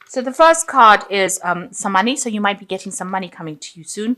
So the first card is some money. So you might be getting some money coming to you soon.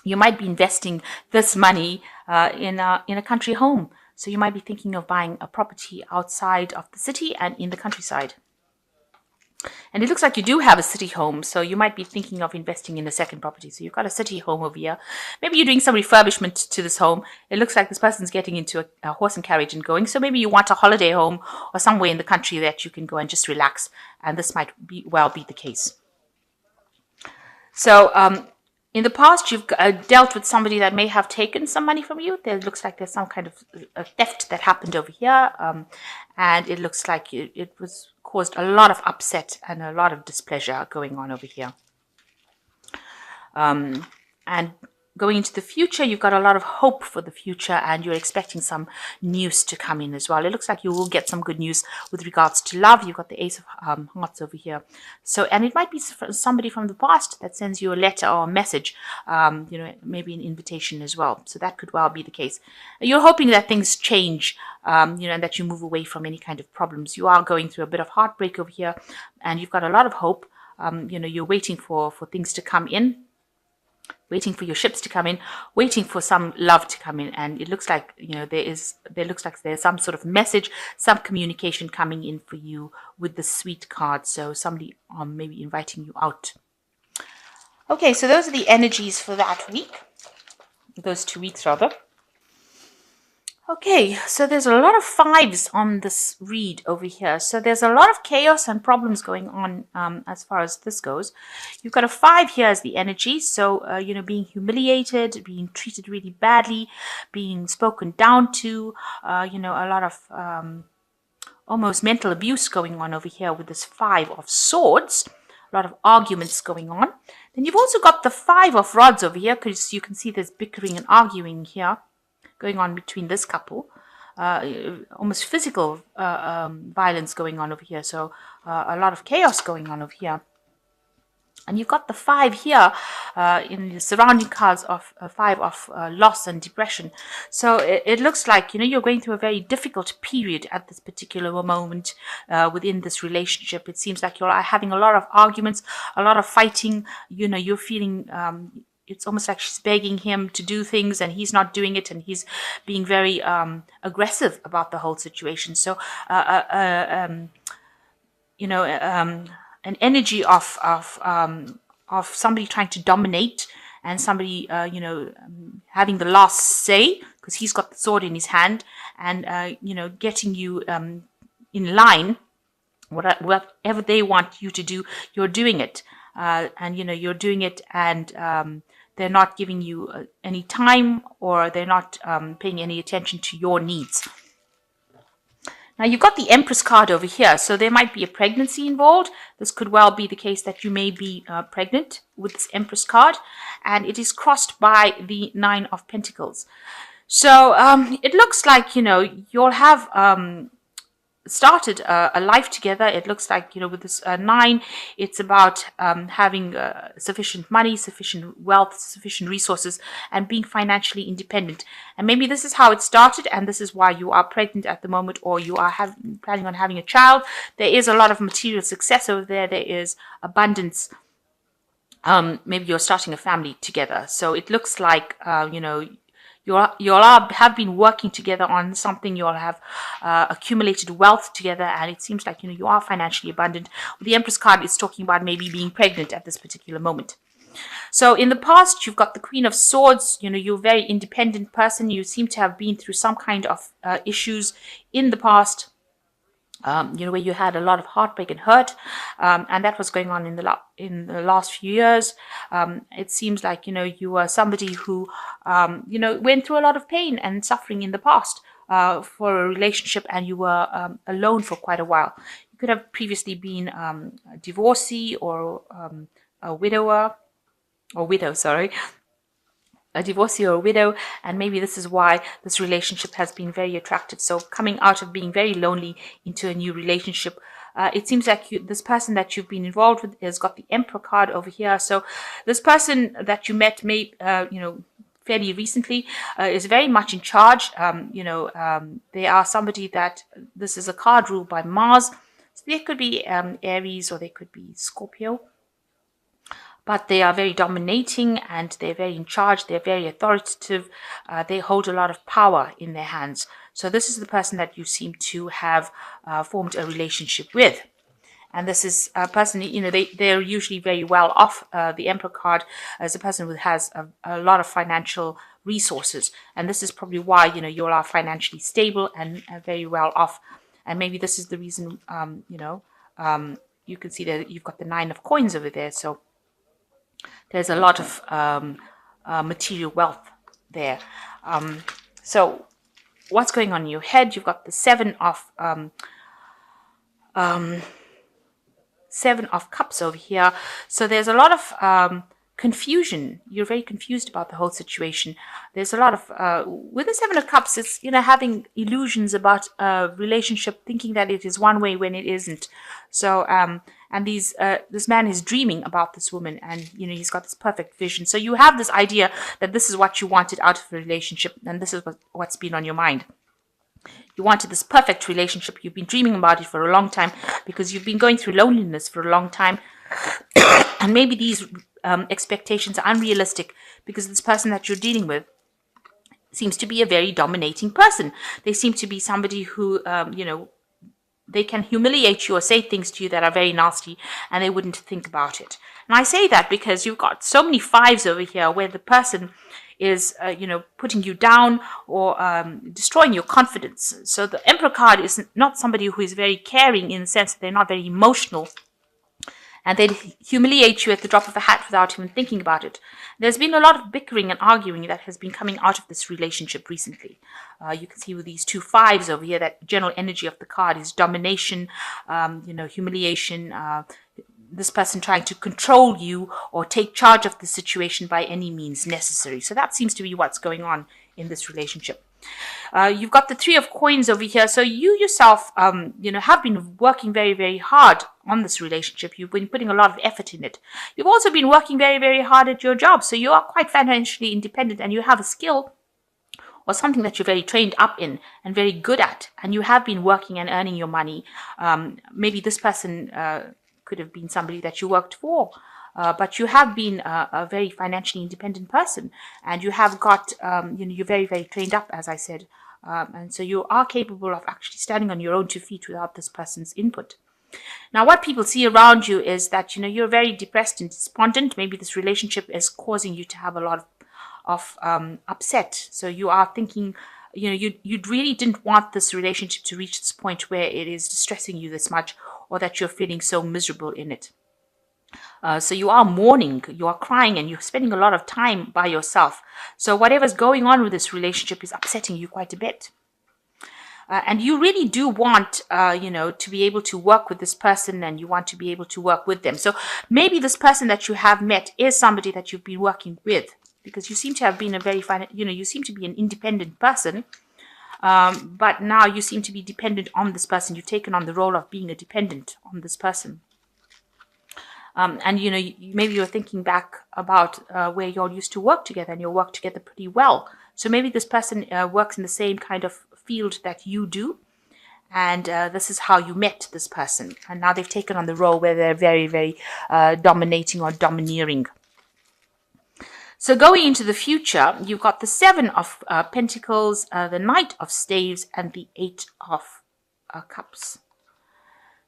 You might be investing this money in a country home. So you might be thinking of buying a property outside of the city and in the countryside. And it looks like you do have a city home, so you might be thinking of investing in a second property. So you've got a city home over here. Maybe you're doing some refurbishment to this home. It looks like this person's getting into a horse and carriage and going. So maybe you want a holiday home or somewhere in the country that you can go and just relax. And this might be the case. So in the past, you've dealt with somebody that may have taken some money from you. There looks like there's some kind of a theft that happened over here. And it looks like it was caused a lot of upset and a lot of displeasure going on over here. And going into the future, you've got a lot of hope for the future and you're expecting some news to come in as well. It looks like you will get some good news with regards to love. You've got the Ace of Hearts over here. So, and it might be somebody from the past that sends you a letter or a message, maybe an invitation as well. So that could well be the case. You're hoping that things change, and that you move away from any kind of problems. You are going through a bit of heartbreak over here and you've got a lot of hope. You're waiting for things to come in. Waiting for your ships to come in, waiting for some love to come in, and it looks like there's some sort of message, some communication coming in for you with the sweet card. So somebody maybe inviting you out. Okay, so those are the energies for that week, those 2 weeks rather. Okay, so there's a lot of fives on this read over here. So there's a lot of chaos and problems going on as far as this goes. You've got a 5 here as the energy. So, being humiliated, being treated really badly, being spoken down to, a lot of almost mental abuse going on over here with this 5 of swords. A lot of arguments going on. Then you've also got the 5 of rods over here because you can see there's bickering and arguing here going on between this couple, almost physical violence going on over here. So a lot of chaos going on over here. And you've got the 5 here in the surrounding cards of 5 of loss and depression. So it looks like, you're going through a very difficult period at this particular moment within this relationship. It seems like you're having a lot of arguments, a lot of fighting. You're feeling it's almost like she's begging him to do things and he's not doing it, and he's being very aggressive about the whole situation. So, an energy of somebody trying to dominate and somebody, having the last say because he's got the sword in his hand and, getting you in line. Whatever they want you to do, you're doing it. And you're doing it, and they're not giving you any time, or they're not paying any attention to your needs. Now you've got the Empress card over here, so there might be a pregnancy involved. This could well be the case that you may be pregnant with this Empress card, and it is crossed by the 9 of Pentacles. So it looks like you'll have started a life together. It looks like, with this 9, it's about having sufficient money, sufficient wealth, sufficient resources, and being financially independent. And maybe this is how it started, and this is why you are pregnant at the moment, or you are planning on having a child. There is a lot of material success over there. There is abundance. Maybe you're starting a family together. So it looks like, you all have been working together on something. You all have accumulated wealth together, and it seems like you are financially abundant. The Empress card is talking about maybe being pregnant at this particular moment. So in the past, you've got the Queen of Swords. You're a very independent person. You seem to have been through some kind of issues in the past. Where you had a lot of heartbreak and hurt, and that was going on in the last few years. It seems like you were somebody who went through a lot of pain and suffering in the past for a relationship, and you were alone for quite a while. You could have previously been a divorcee or a widower or widow, sorry. A divorcee or a widow, and maybe this is why this relationship has been very attractive. So coming out of being very lonely into a new relationship, it seems like this person that you've been involved with has got the Emperor card over here. So this person that you met may, fairly recently is very much in charge. They are somebody that, this is a card ruled by Mars. They could be Aries or they could be Scorpio. But they are very dominating and they're very in charge. They're very authoritative. They hold a lot of power in their hands. So this is the person that you seem to have formed a relationship with. And this is a person, they're usually very well off. The Emperor card is a person who has a lot of financial resources. And this is probably why, you all are financially stable and very well off. And maybe this is the reason, you can see that you've got the 9 of coins over there. So there's a lot of material wealth there. So what's going on in your head? You've got the 7 of Cups over here. So there's a lot of confusion. You're very confused about the whole situation. There's a lot of, with the 7 of Cups, it's, having illusions about a relationship, thinking that it is one way when it isn't. So, and this man is dreaming about this woman and, he's got this perfect vision. So you have this idea that this is what you wanted out of a relationship and this is what's been on your mind. You wanted this perfect relationship. You've been dreaming about it for a long time because you've been going through loneliness for a long time. And maybe these expectations are unrealistic because this person that you're dealing with seems to be a very dominating person. They seem to be somebody who, they can humiliate you or say things to you that are very nasty and they wouldn't think about it. And I say that because you've got so many 5s over here where the person is, putting you down or destroying your confidence. So the Emperor card is not somebody who is very caring in the sense that they're not very emotional. And they'd humiliate you at the drop of a hat without even thinking about it. There's been a lot of bickering and arguing that has been coming out of this relationship recently. You can see with these 2 5s over here, that general energy of the card is domination, humiliation, this person trying to control you or take charge of the situation by any means necessary. So that seems to be what's going on in this relationship. You've got the 3 of coins over here. So you yourself, have been working very, very hard on this relationship. You've been putting a lot of effort in it. You've also been working very, very hard at your job. So you are quite financially independent and you have a skill or something that you're very trained up in and very good at. And you have been working and earning your money. Maybe this person could have been somebody that you worked for. But you have been a very financially independent person and you have got, you're very, very trained up, as I said. And so you are capable of actually standing on your own 2 feet without this person's input. Now, what people see around you is that, you're very depressed and despondent. Maybe this relationship is causing you to have a lot of upset. So you are thinking, you really didn't want this relationship to reach this point where it is distressing you this much or that you're feeling so miserable in it. So you are mourning, you are crying, and you're spending a lot of time by yourself. So whatever's going on with this relationship is upsetting you quite a bit. And you really do want, to be able to work with this person and you want to be able to work with them. So maybe this person that you have met is somebody that you've been working with because you seem to have been you seem to be an independent person. But now you seem to be dependent on this person. You've taken on the role of being a dependent on this person. And, maybe you're thinking back about where you all used to work together and you work together pretty well. So maybe this person works in the same kind of field that you do. And this is how you met this person. And now they've taken on the role where they're very, very dominating or domineering. So going into the future, you've got the 7 of Pentacles, the Knight of Staves, and the 8 of Cups.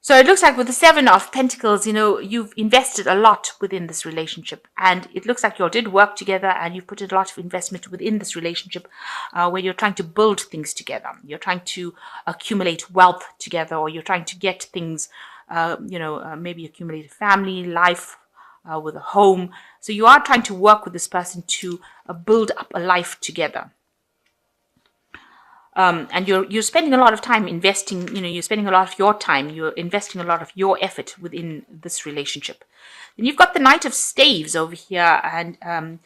So it looks like with the 7 of Pentacles, you've invested a lot within this relationship. And it looks like you all did work together and you've put a lot of investment within this relationship where you're trying to build things together. You're trying to accumulate wealth together or you're trying to get things, maybe accumulate a family, life with a home. So you are trying to work with this person to build up a life together. And you're spending a lot of time investing, you're spending a lot of your time, you're investing a lot of your effort within this relationship. Then you've got the Knight of Staves over here, and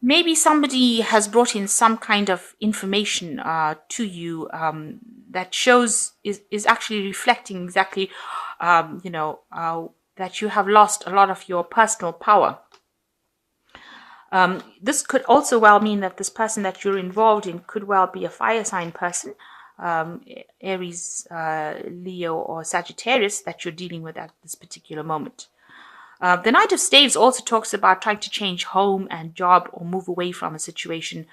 maybe somebody has brought in some kind of information to you that shows, is actually reflecting exactly, that you have lost a lot of your personal power. This could also well mean that this person that you're involved in could well be a fire sign person. Aries, Leo, or Sagittarius that you're dealing with at this particular moment. The Knight of Staves also talks about trying to change home and job or move away from a situation.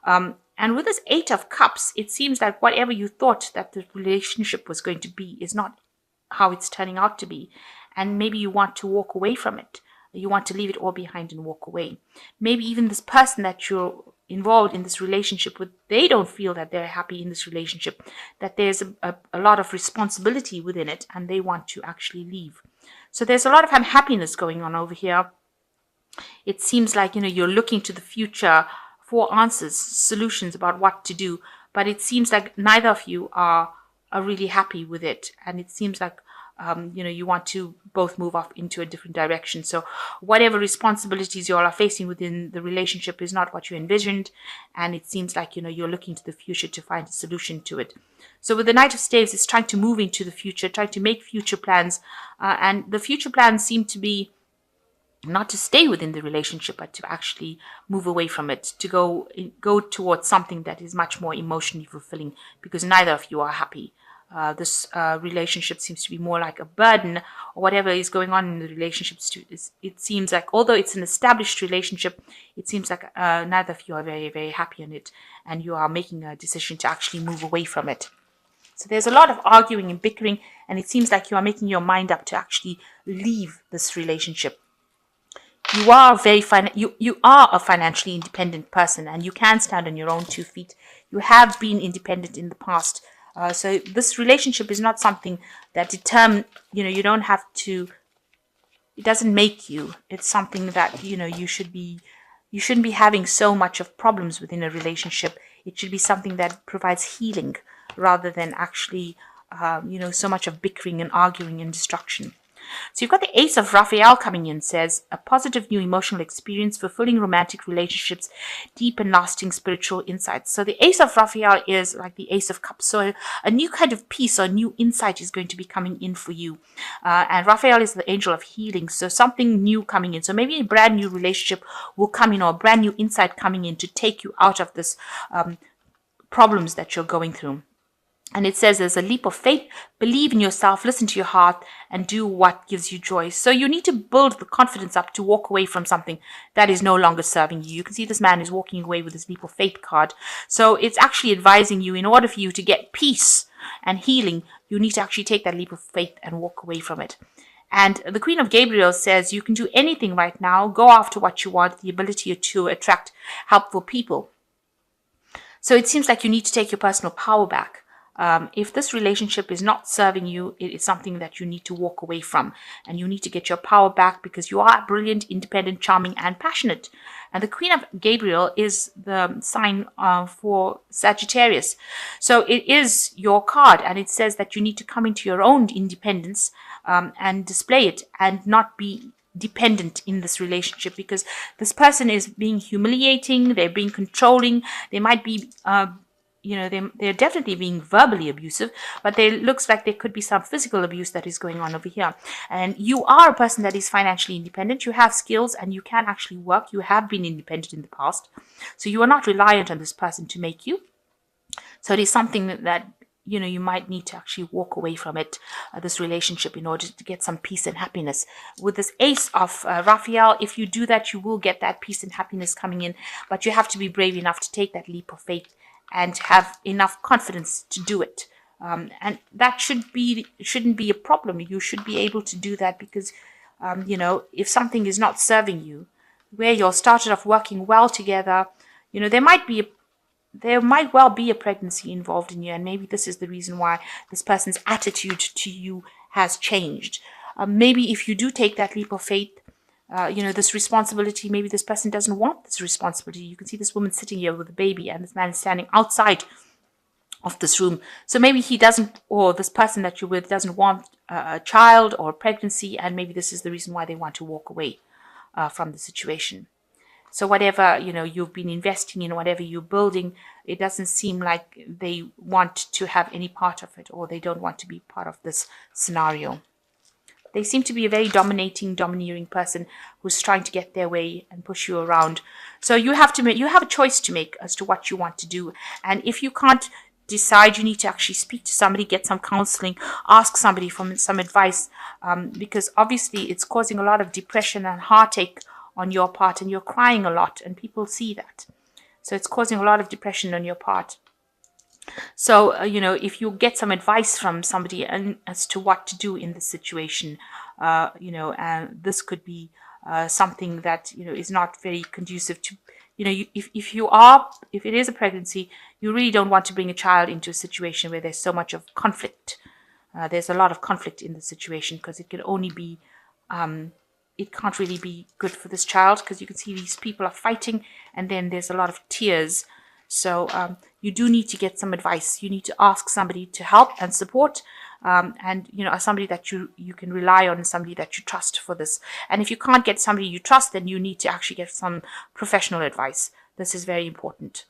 And with this Eight of Cups, it seems like whatever you thought that the relationship was going to be is not how it's turning out to be. And maybe you want to walk away from it. You want to leave it all behind and walk away. Maybe even this person that you're involved in this relationship with, they don't feel that they're happy in this relationship, that there's a lot of responsibility within it, and they want to actually leave. So there's a lot of unhappiness going on over here. It seems like, you're looking to the future for answers, solutions about what to do, but it seems like neither of you are really happy with it. And it seems like, you want to both move off into a different direction. So whatever responsibilities you all are facing within the relationship is not what you envisioned. And it seems like, you're looking to the future to find a solution to it. So with the Knight of Staves, it's trying to move into the future, trying to make future plans. And the future plans seem to be not to stay within the relationship, but to actually move away from it, to go towards something that is much more emotionally fulfilling, because neither of you are happy. This relationship seems to be more like a burden, or whatever is going on in the relationships. It seems like, although it's an established relationship, it seems like neither of you are very, very happy in it, and you are making a decision to actually move away from it. So there's a lot of arguing and bickering, and it seems like you are making your mind up to actually leave this relationship. You are you are a financially independent person, and you can stand on your own 2 feet. You have been independent in the past. So this relationship is not something that you don't have to, it doesn't make you. It's something that, you shouldn't be having so much of problems within a relationship. It should be something that provides healing rather than actually, so much of bickering and arguing and destruction. So you've got the Ace of Raphael coming in, says, a positive new emotional experience, fulfilling romantic relationships, deep and lasting spiritual insights. So the Ace of Raphael is like the Ace of Cups. So a new kind of peace or new insight is going to be coming in for you. And Raphael is the angel of healing. So something new coming in. So maybe a brand new relationship will come in, or a brand new insight coming in to take you out of this problems that you're going through. And it says there's a leap of faith, believe in yourself, listen to your heart, and do what gives you joy. So you need to build the confidence up to walk away from something that is no longer serving you. You can see this man is walking away with his leap of faith card. So it's actually advising you, in order for you to get peace and healing, you need to actually take that leap of faith and walk away from it. And the Queen of Gabriel says you can do anything right now. Go after what you want, the ability to attract helpful people. So it seems like you need to take your personal power back. If this relationship is not serving you, it is something that you need to walk away from, and you need to get your power back, because you are brilliant, independent, charming, and passionate. And the Queen of Gabriel is the sign for Sagittarius. So it is your card, and it says that you need to come into your own independence and display it, and not be dependent in this relationship, because this person is being humiliating, they're being controlling, they might be they're definitely being verbally abusive, but it looks like there could be some physical abuse that is going on over here. And you are a person that is financially independent. You have skills and you can actually work. You have been independent in the past. So you are not reliant on this person to make you. So it is something that, you might need to actually walk away from it, this relationship, in order to get some peace and happiness. With this Ace of Raphael, if you do that, you will get that peace and happiness coming in, but you have to be brave enough to take that leap of faith and have enough confidence to do it. And that shouldn't be a problem. You should be able to do that, because, if something is not serving you, where you all started off working well together, there might well be a pregnancy involved in you, and maybe this is the reason why this person's attitude to you has changed. Maybe if you do take that leap of faith, this responsibility, maybe this person doesn't want this responsibility. You can see this woman sitting here with a baby, and this man is standing outside of this room. So maybe he doesn't, or this person that you're with doesn't want a child or a pregnancy, and maybe this is the reason why they want to walk away from the situation. So whatever, you've been investing in, whatever you're building, it doesn't seem like they want to have any part of it, or they don't want to be part of this scenario. They seem to be a very domineering person who's trying to get their way and push you around. So you have a choice to make as to what you want to do. And if you can't decide, you need to actually speak to somebody, get some counseling, ask somebody for some advice, because obviously it's causing a lot of depression and heartache on your part, and you're crying a lot, and people see that. So it's causing a lot of depression on your part. So, if you get some advice from somebody and as to what to do in this situation, and this could be something that, is not very conducive to, if it is a pregnancy, you really don't want to bring a child into a situation where there's so much of conflict. There's a lot of conflict in the situation, because it can only be, it can't really be good for this child, because you can see these people are fighting, and then there's a lot of tears. So you do need to get some advice. You need to ask somebody to help and support, and somebody that you can rely on, somebody that you trust for this. And if you can't get somebody you trust, then you need to actually get some professional advice. This is very important.